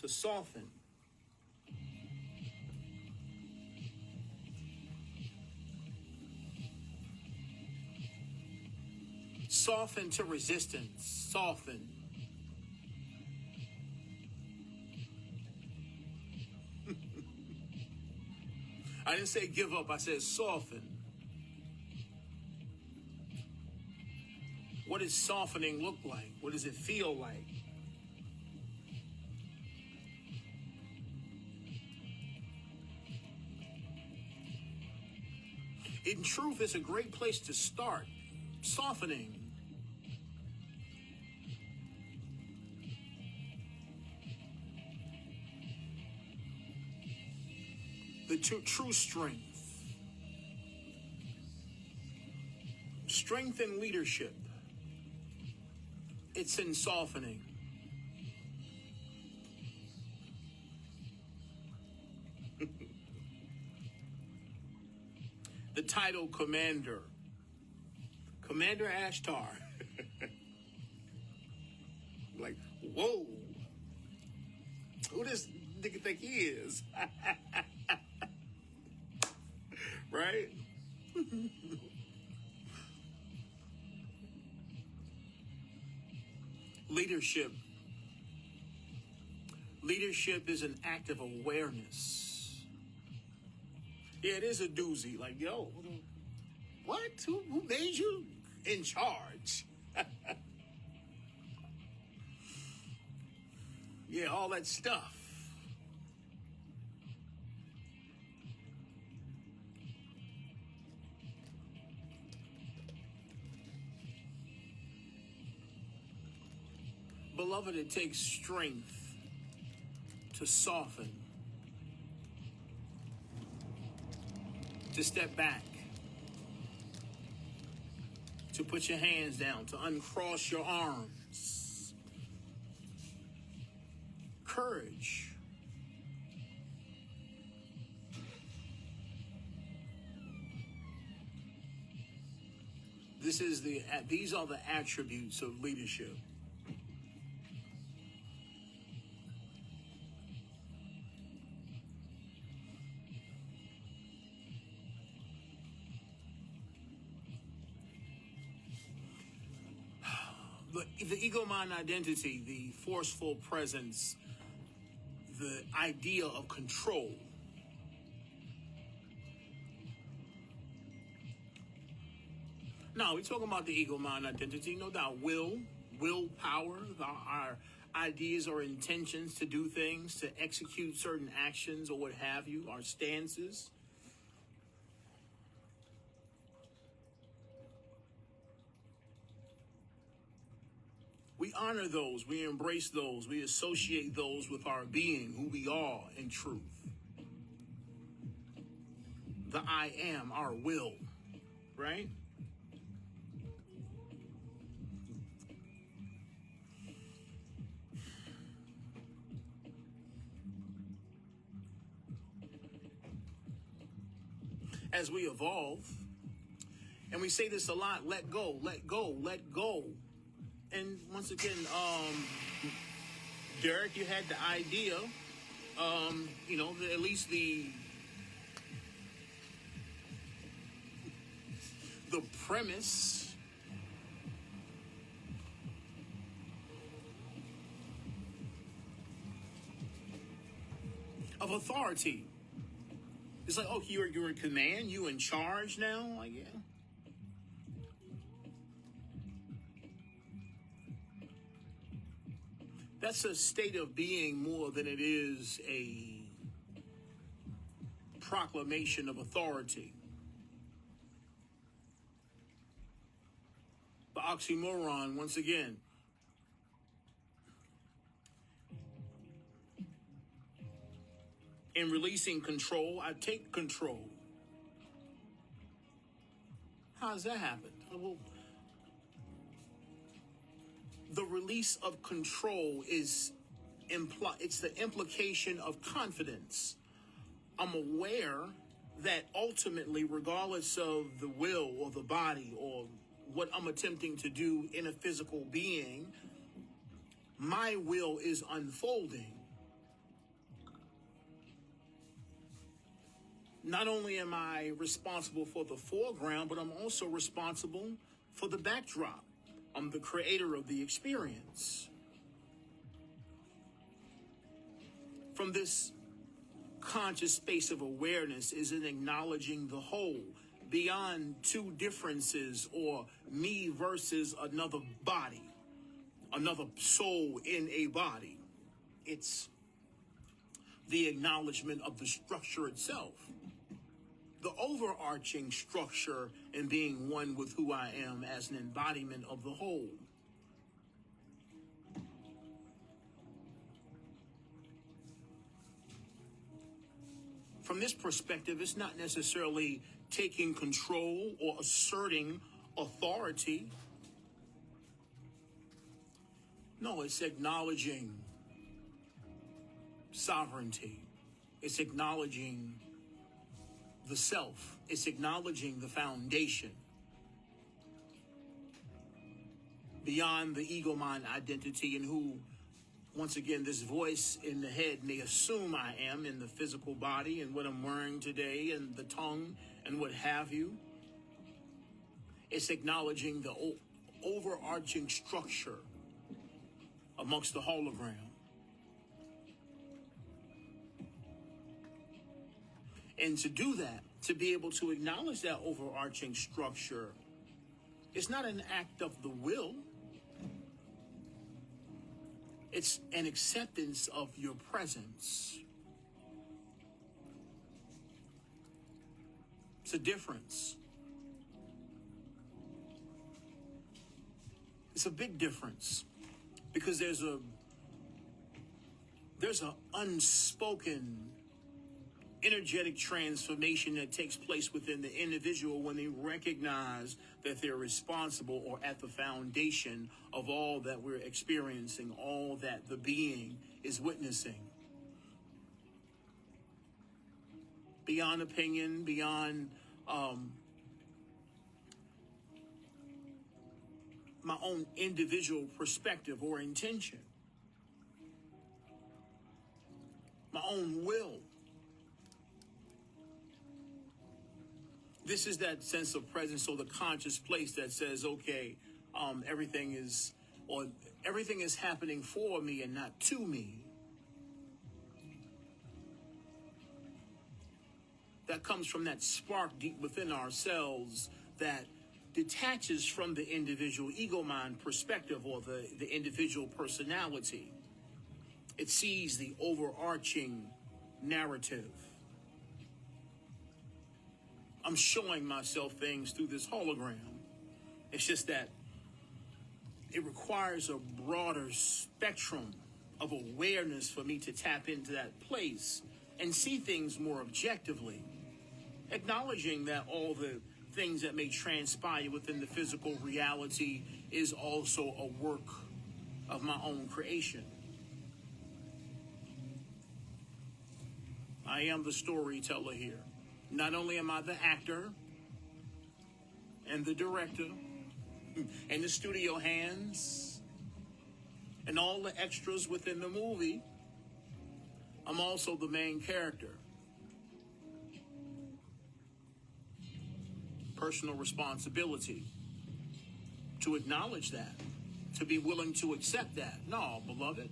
to soften. Soften to resistance. Soften. I didn't say give up. I said soften. What does softening look like? What does it feel like? In truth, it's a great place to start. Softening. The true strength. Strength in leadership. It's in softening. The title Commander. Commander Ashtar. Like, whoa. Who does nigga think he is? Right? Leadership. Leadership is an act of awareness. Yeah, it is a doozy. Like, yo, what? Who made you in charge? Yeah, all that stuff. Beloved, it takes strength to soften, to step back, to put your hands down, to uncross your arms. Courage. These are the attributes of leadership. The ego mind identity, the forceful presence, the idea of control. Now, we're talking about the ego mind identity, no doubt. Willpower, our ideas or intentions to do things, to execute certain actions or what have you, our stances. We honor those, we embrace those, we associate those with our being, who we are in truth. The I am, our will, right? As we evolve, and we say this a lot, let go, let go, let go. And once again, Derek, you had the idea, at least the premise of authority. It's like, oh, you're in command, you in charge now? Like, yeah. That's a state of being more than it is a proclamation of authority. The oxymoron, once again. In releasing control, I take control. How does that happen? Well, the release of control is it's the implication of confidence. I'm aware that ultimately, regardless of the will or the body or what I'm attempting to do in a physical being, my will is unfolding. not only am I responsible for the foreground, but I'm also responsible for the backdrop. I'm the creator of the experience. From this conscious space of awareness is in acknowledging the whole, beyond two differences or me versus another body, another soul in a body. It's the acknowledgement of the structure itself, the overarching structure, and being one with who I am as an embodiment of the whole. From this perspective, it's not necessarily taking control or asserting authority. No, it's acknowledging sovereignty. It's acknowledging the self. It's acknowledging the foundation. Beyond the ego mind identity and who, once again, this voice in the head may assume I am in the physical body and what I'm wearing today and the tongue and what have you. It's acknowledging the overarching structure amongst the hologram. And to do that, to be able to acknowledge that overarching structure, it's not an act of the will. It's an acceptance of your presence. It's a difference. It's a big difference because there's an unspoken energetic transformation that takes place within the individual when they recognize that they're responsible or at the foundation of all that we're experiencing, all that the being is witnessing. Beyond opinion, beyond my own individual perspective or intention, my own will. This is that sense of presence, or the conscious place that says, okay, everything is happening for me and not to me. That comes from that spark deep within ourselves that detaches from the individual ego mind perspective or the individual personality. It sees the overarching narrative. I'm showing myself things through this hologram. It's just that it requires a broader spectrum of awareness for me to tap into that place and see things more objectively, acknowledging that all the things that may transpire within the physical reality is also a work of my own creation. I am the storyteller here. Not only am I the actor and the director and the studio hands and all the extras within the movie, I'm also the main character. Personal responsibility to acknowledge that, to be willing to accept that. No, beloved,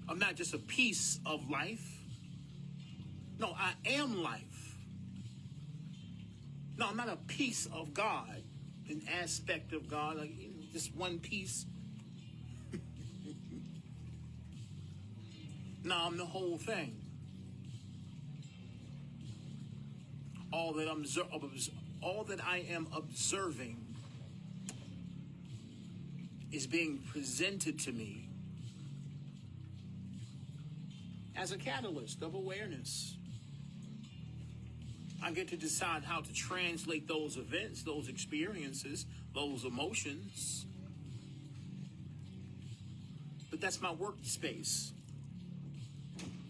I'm not just a piece of life. No, I am life. No, I'm not a piece of God, an aspect of God, like just one piece. No, I'm the whole thing. All that I am observing is being presented to me as a catalyst of awareness. I get to decide how to translate those events, those experiences, those emotions. But that's my workspace.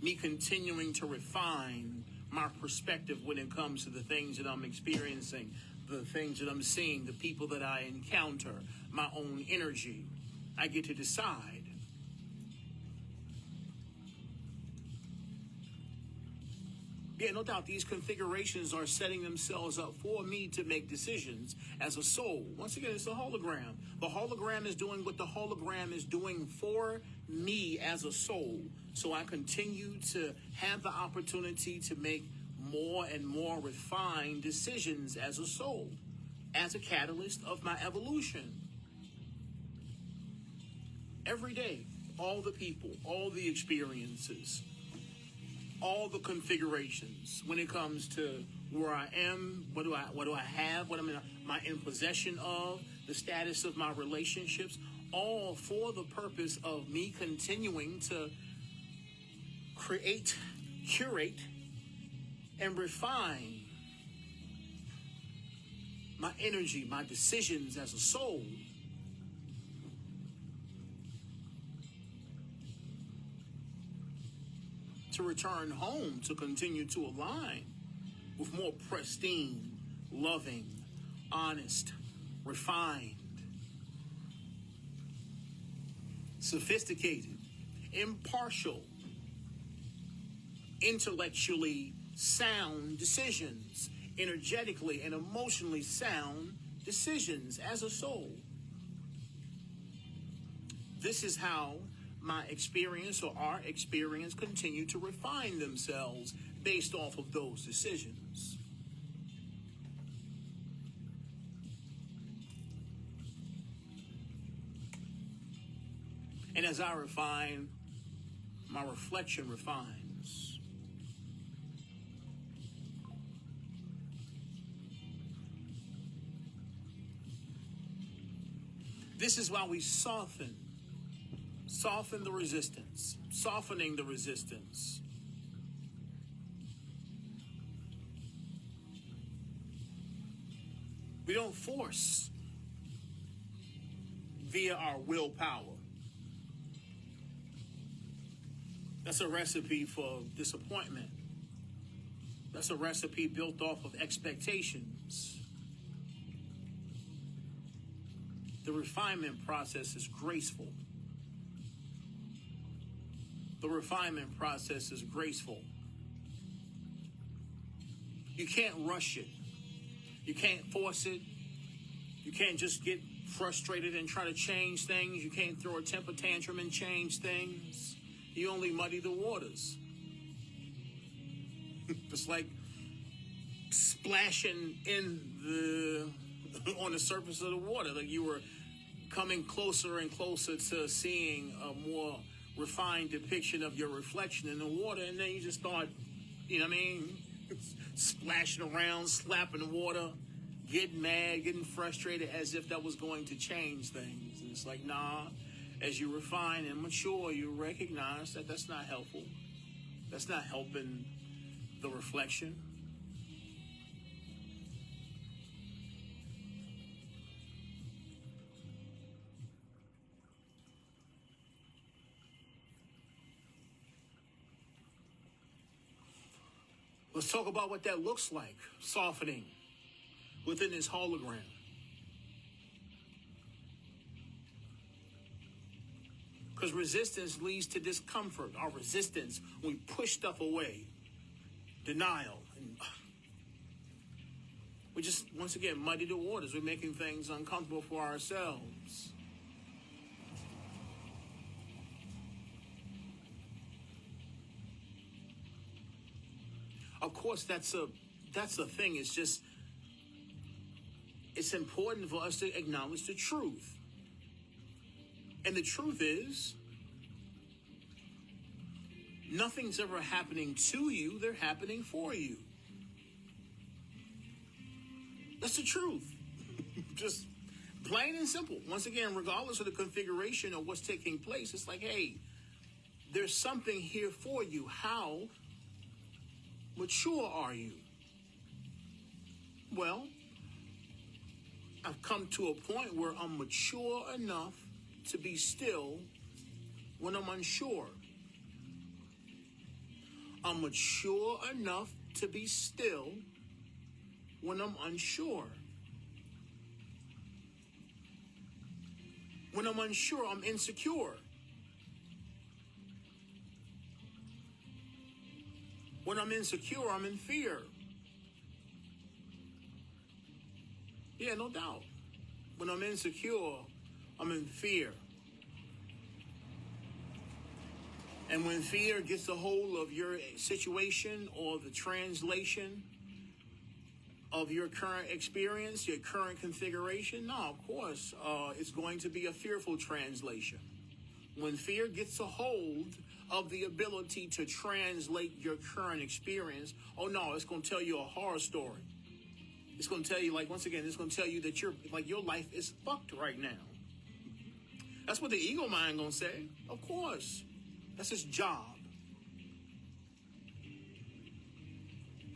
Me continuing to refine my perspective when it comes to the things that I'm experiencing, the things that I'm seeing, the people that I encounter, my own energy. I get to decide. Yeah, no doubt these configurations are setting themselves up for me to make decisions as a soul. Once again, it's a hologram. The hologram is doing what the hologram is doing for me as a soul. So I continue to have the opportunity to make more and more refined decisions as a soul, as a catalyst of my evolution. Every day, all the people, all the experiences, all the configurations when it comes to where I am, what do I have, what am I in possession of, the status of my relationships, all for the purpose of me continuing to create, curate, and refine my energy, my decisions as a soul. To return home to continue to align with more pristine, loving, honest, refined, sophisticated, impartial, intellectually sound decisions, energetically and emotionally sound decisions as a soul. This is how my experience or our experience continue to refine themselves based off of those decisions. And as I refine, my reflection refines. This is why we soften the resistance, softening the resistance. We don't force via our willpower. That's a recipe for disappointment. That's a recipe built off of expectations. The refinement process is graceful. The refinement process is graceful. You can't rush it. You can't force it. You can't just get frustrated and try to change things. You can't throw a temper tantrum and change things. You only muddy the waters. It's like splashing on the surface of the water. Like you were coming closer and closer to seeing a more refined depiction of your reflection in the water, and then you just start, splashing around, slapping the water, getting mad, getting frustrated as if that was going to change things. And it's like, nah, as you refine and mature, you recognize that that's not helpful. That's not helping the reflection. Let's talk about what that looks like, softening within this hologram. Because resistance leads to discomfort. Our resistance, when we push stuff away, denial. And we just, once again, muddy the waters. We're making things uncomfortable for ourselves. Of course, that's a thing. It's just, it's important for us to acknowledge the truth. And the truth is, nothing's ever happening to you. They're happening for you. That's the truth. Just plain and simple. Once again, regardless of the configuration of what's taking place, it's like, hey, there's something here for you. How mature are you? Well, I've come to a point where I'm mature enough to be still when I'm unsure. I'm mature enough to be still when I'm unsure. When I'm unsure, I'm insecure. When I'm insecure, I'm in fear. Yeah, no doubt. When I'm insecure, I'm in fear. And when fear gets a hold of your situation or the translation of your current experience, your current configuration, no, of course, it's going to be a fearful translation. When fear gets a hold of the ability to translate your current experience, oh no, it's going to tell you a horror story. It's going to tell you, like, once again, it's going to tell you that your life is fucked right now. That's what the ego mind going to say. Of course. That's his job.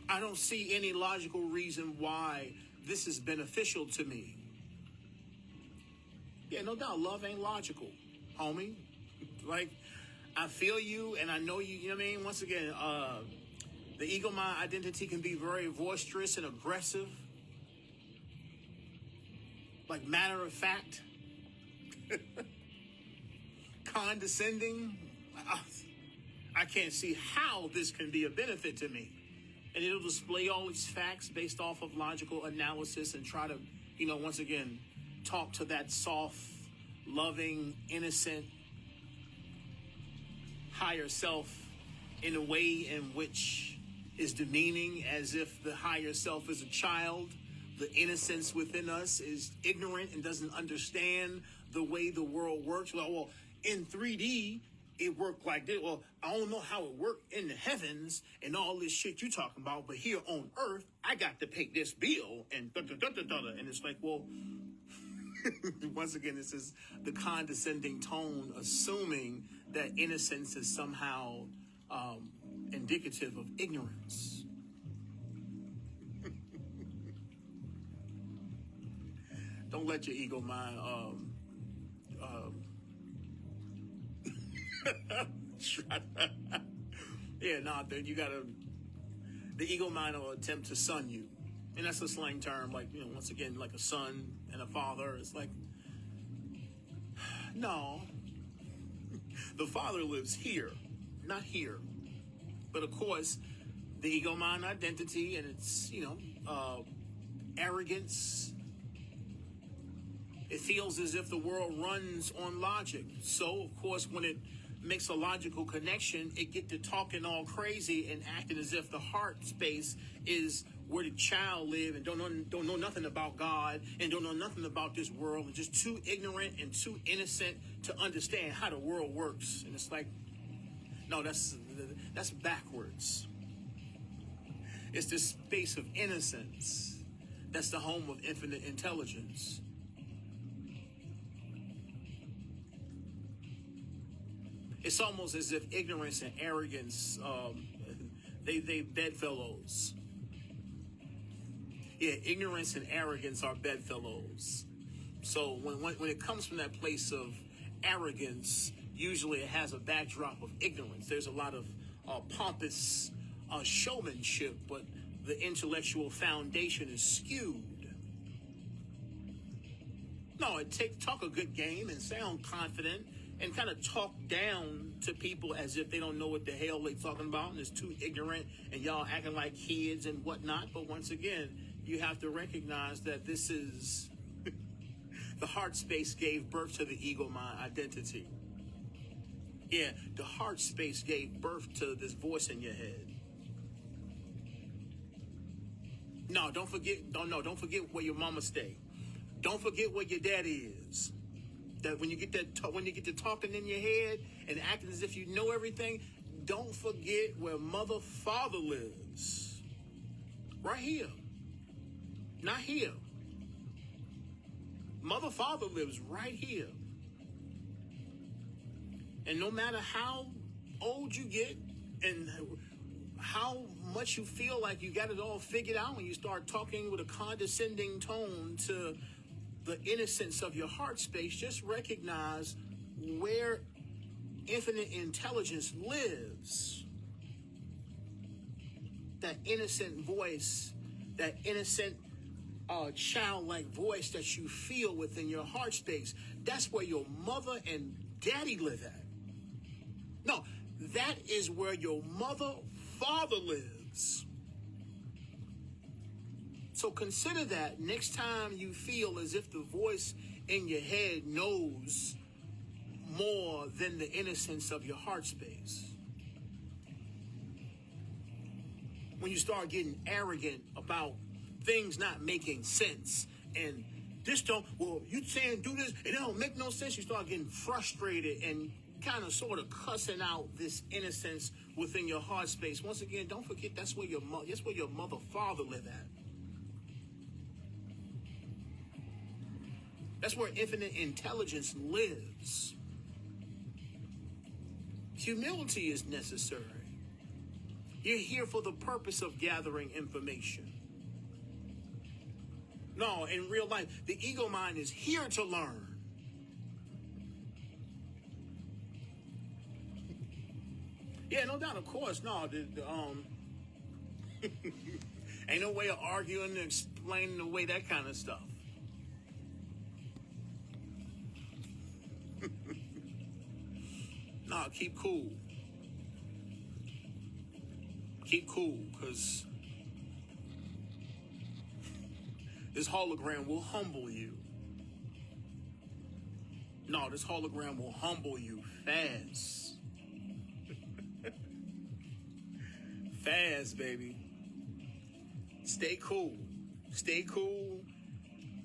I don't see any logical reason why this is beneficial to me. Yeah, no doubt. Love ain't logical, homie. Like, I feel you and I know you, you know what I mean? Once again, the ego mind identity can be very boisterous and aggressive. Like, matter of fact. Condescending. I can't see how this can be a benefit to me. And it'll display all these facts based off of logical analysis and try to, once again, talk to that soft, loving, innocent, higher self in a way in which is demeaning, as if the higher self is a child. The innocence within us is ignorant and doesn't understand the way the world works. Well, in 3D, it worked like this. Well, I don't know how it worked in the heavens and all this shit you talking about, but here on Earth, I got to pay this bill and da-da-da-da-da. And it's like, well, once again, this is the condescending tone, assuming that innocence is somehow indicative of ignorance. Don't let your ego mind you gotta, the ego mind will attempt to son you. And that's a slang term, like, once again, like a son and a father. It's like, no, the father lives here, not here. But of course, the ego mind identity and its, arrogance, it feels as if the world runs on logic. So, of course, when it makes a logical connection, it get to talking all crazy and acting as if the heart space is where the child live and don't know nothing about God and don't know nothing about this world and just too ignorant and too innocent to understand how the world works. And it's like, no, that's backwards. It's this space of innocence that's the home of infinite intelligence. It's almost as if ignorance and arrogance, they bedfellows. Yeah, ignorance and arrogance are bedfellows. So when it comes from that place of arrogance, usually it has a backdrop of ignorance. There's a lot of pompous showmanship, but the intellectual foundation is skewed. No, talk a good game and sound confident and kind of talk down to people as if they don't know what the hell they're talking about and it's too ignorant and y'all acting like kids and whatnot. But once again, you have to recognize that this is the heart space gave birth to the ego mind identity. Yeah, the heart space gave birth to this voice in your head. No, don't forget where your mama stay. Don't forget where your daddy is. That when you get to talking in your head and acting as if you know everything, don't forget where mother, father lives. Right here. Not here. Mother, father lives right here. And no matter how old you get and how much you feel like you got it all figured out, when you start talking with a condescending tone to the innocence of your heart space, just recognize where infinite intelligence lives. That innocent voice, that innocent childlike voice that you feel within your heart space, that's where your mother and daddy live at. No, that is where your mother, Father lives. So consider that next time you feel as if the voice in your head knows more than the innocence of your heart space. When you start getting arrogant about things not making sense and this don't, well, you saying do this and it don't make no sense. You start getting frustrated and kind of sort of cussing out this innocence within your heart space. Once again, don't forget that's where your mother, father live at. That's where infinite intelligence lives. Humility is necessary. You're here for the purpose of gathering information. No, in real life, the ego mind is here to learn. Yeah, no doubt, of course. No, ain't no way of arguing and explaining away that kind of stuff. Nah, keep cool. Keep cool, because this hologram will humble you. No, this hologram will humble you fast. Fast, baby. Stay cool. Stay cool.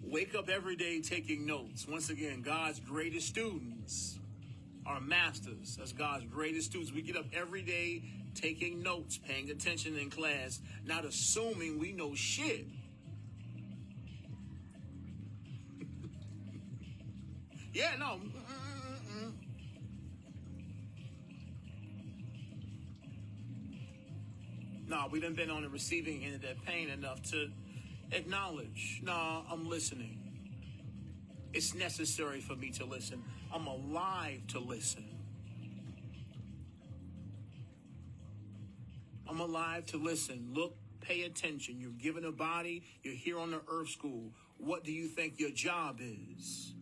Wake up every day taking notes. Once again, God's greatest students are masters. That's God's greatest students. We get up every day taking notes, paying attention in class, not assuming we know shit. Yeah, no. No, we done been on the receiving end of that pain enough to acknowledge, nah, I'm listening. It's necessary for me to listen. I'm alive to listen. I'm alive to listen. Look, pay attention. You're given a body. You're here on the earth school. What do you think your job is?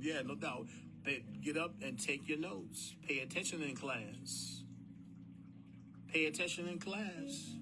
Yeah, no doubt. Get up and take your notes. Pay attention in class. Pay attention in class.